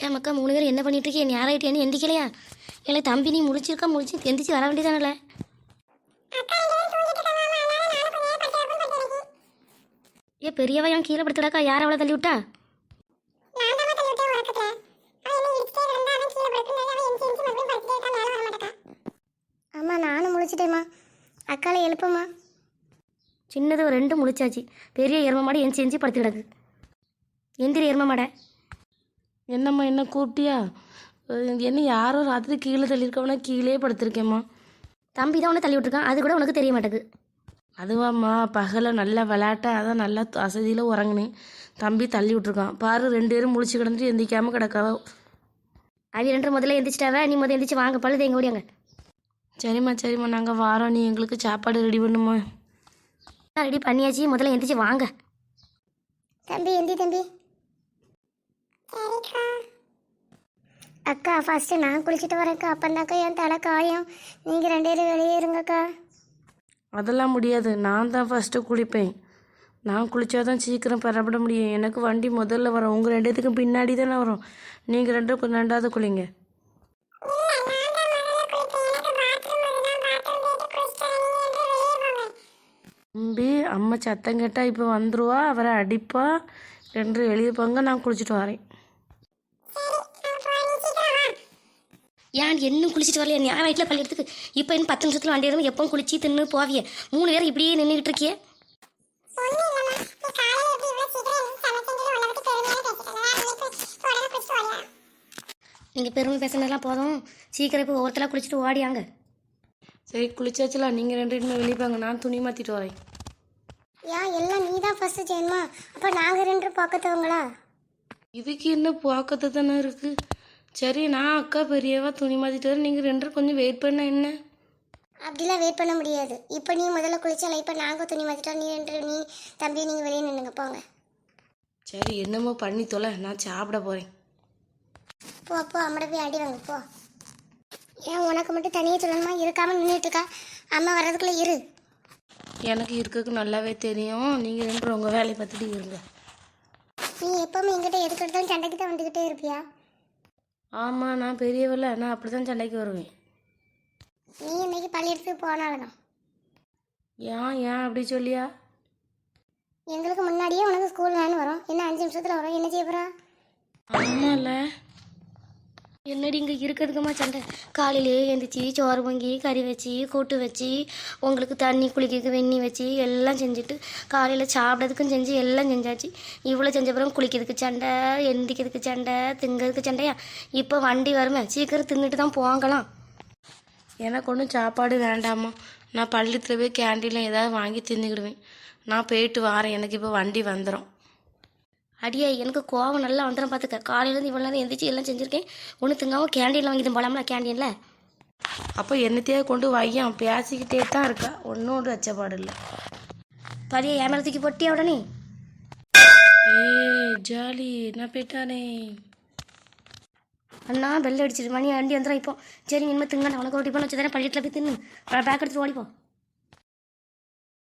ஏன் மக்கா 3 பேர் என்ன பண்ணிட்டு இருக்கீங்க? நேரம் ஆகிட்டேன்னு எந்திக்கலையா? இல்லை தம்பி நீ முடிச்சு எந்திரிச்சு வர வேண்டியதானல? ஏன் பெரியவா ஏன் கீழே படுத்துடாக்கா? யார் அவளை தள்ளி விட்டா? அம்மா நானும் முழிச்சிட்டேம்மா. அக்காலை எழுப்பம்மா. சின்னது ஒரு 2 முழிச்சாச்சு. பெரிய எரும மாடு எஞ்சி படுத்து கிடக்கு. எந்திரி எரும மாடை. என்னம்மா என்ன கூப்பிட்டியா? என்ன யாரோ ராத்திரி கீழே தள்ளியிருக்கவனா? கீழே படுத்திருக்கேம்மா. தம்பி தான் உன்னை தள்ளி விட்டுருக்கான், அது கூட உனக்கு தெரிய மாட்டேங்குது. அதுவாம்மா பகலை நல்லா விளையாட்டா அதான் நல்லா அசதியில் உறங்கினேன். தம்பி தள்ளி விட்ருக்கான் பாரு. 2 பேரும் முழிச்சு கிடந்துட்டு எந்திக்காமல் கிடக்காவோ. அவ 2 முதல்ல எந்திரிச்சிட்டாவ, நீ முதல் எந்திரிச்சு வாங்க, பழுது எங்க ஓடியாங்க. சரிம்மா நாங்கள் வாரோம். நீ எங்களுக்கு சாப்பாடு ரெடி பண்ணுமா? ரெடி பண்ணியாச்சு, முதல்ல எந்திரிச்சு வாங்க. தம்பி எந்தி தம்பி. அக்கா ஃபஸ்ட்டு நான் குளிச்சுட்டு வரேன்க்கா. அப்பந்தாக்கா என் தலை காயம். நீங்கள் 2 பேரும் வெளியே இருங்கக்கா. அதெல்லாம் முடியாது. நான் தான் ஃபஸ்ட்டு குளிப்பேன். நான் குளித்தாதான் சீக்கிரம் பெறப்பட முடியும். எனக்கு வண்டி முதல்ல வரும். உங்கள் 2 பேத்துக்கும் பின்னாடி தானே வரும். நீங்கள் 2 பேரும் 2வது குளிங்க. தம்பி அம்மா சத்தம் கேட்டால் இப்போ வந்துடுவா. அவரை அடிப்பா. 2 வெளியே போங்க, நான் குளிச்சுட்டு வரேன். ஏன் இன்னும் குளிச்சுட்டு வரலையா? ஞாபகம் வீட்டில் பள்ளியெடுத்துக்கு இப்போ இன்னும் 10 நிமிஷத்தில் வண்டி வரும். எப்போ குளிச்சு தின்னு போவிய? 3 பேர் இப்படியே நின்றுக்கிட்டு இருக்கியே. நீங்கள் பெருமை பேசுனதெல்லாம் போதும். சீக்கிரம் இப்போ ஒவ்வொருத்தலாம் குளிச்சுட்டு ஓடியாங்க. சரி குளிச்சாச்சுலாம். நீங்கள் 2 பேருமே வெளியே போங்க, நான் துணி மாற்றிட்டு வரேன். ஏன் எல்லாம் நீ தான் ஃபஸ்ட்டு செய்யணுமா? அப்போ நாங்கள் 2 பக்கத்தவங்களா? இதுக்கு என்ன பார்க்கறது தானே இருக்குது. சரி நான் அக்கா பெரியவா துணி மாற்றிட்டு வரேன். நீங்கள் 2 கொஞ்சம் வெயிட் பண்ண என்ன? அப்படிலாம் வெயிட் பண்ண முடியாது. இப்போ நீ முதல்ல குளிச்சால, இப்போ நாங்கள் துணி மாற்றிட்டோம். நீ தம்பி நீங்கள் வெளியே நின்றுங்க போங்க. சரி என்னமோ பண்ணி தொலை, நான் சாப்பிட போகிறேன். போ அம்மட போய் அடி வாங்க போ. ஏன் உனக்கு மட்டும் தனியாக சொல்லணுமா? இருக்காமல் நின்றுட்டுருக்கா. அம்மா வர்றதுக்குள்ளே இரு. எனக்கு இருக்கிறதுக்கு நல்லாவே தெரியும். நீங்கள் 2 உங்கள் வேலையை பார்த்துட்டு இருங்க. நீ எப்போவுமே எங்கிட்ட எதுக்கு எடுத்தாலும் சண்டைக்கு தான் வந்துக்கிட்டே இருப்பியா? ஆமாம் நான் பெரியவல்ல, நான் அப்படி தான் சண்டைக்கு வருவேன். நீ இன்னைக்கு பள்ளியெடுத்துக்கு போனால்தான். ஏன் அப்படி சொல்லியா? எங்களுக்கு முன்னாடியே உனக்கு ஸ்கூல் வேன் வரும். என்ன 5 நிமிஷத்தில் வரும். என்ன செய்ய போகிறா? ஆமாம்ல. என்னடி இங்கே இருக்கிறதுக்குமா சண்டை? காலையிலேயே எழுந்திரிச்சி சோறு பொங்கி கறி வச்சு கூட்டு வச்சு உங்களுக்கு தண்ணி குளிக்கிறதுக்கு வெண்ணி வச்சு எல்லாம் செஞ்சுட்டு காலையில் சாப்பிட்றதுக்கும் செஞ்சு எல்லாம் செஞ்சாச்சு. இவ்வளோ செஞ்ச பிறகு குளிக்கிறதுக்கு சண்டை, எந்திக்கிறதுக்கு சண்டை, திங்கிறதுக்கு சண்டையா? இப்போ வண்டி வருமே, சீக்கிரம் தின்னுட்டு தான் போங்கலாம். எனக்கு ஒன்றும் சாப்பாடு வேண்டாமா. நான் பள்ளியத்தில் போய் கேண்டீனில் ஏதாவது வாங்கி தின்னுக்கிடுவேன். நான் போயிட்டு வரேன். எனக்கு இப்போ வண்டி வந்துடும். அடியே எனக்கு கோவம் நல்லா வந்துடும் பார்த்துக்க. காலையிலேருந்து இவ்வளோ நேரம் எந்திரிச்சு எல்லாம் செஞ்சுருக்கேன். ஒன்று திங்காமல் கேண்டீனில் வாங்கிட்டு போகலாம்ல? கேண்டீனில் அப்போ என்னத்தையே கொண்டு வையான். பேசிக்கிட்டே தான் இருக்கா, ஒன்றும் வச்சப்பாடு இல்லை. பழைய ஏமரத்துக்கு பொட்டியா உடனே? ஜாலி நான் போயிட்டானே. அண்ணா பெல் அடிச்சிட்டு மணி வண்டி வந்துடும் இப்போ. சரி இனிமேல் திங்கண்ணா. உனக்கு ஒரு டிஃபன் வச்சு தானே பள்ளியத்தில் போய் தின்னு பேக் எடுத்துட்டு ஓடிப்போம்.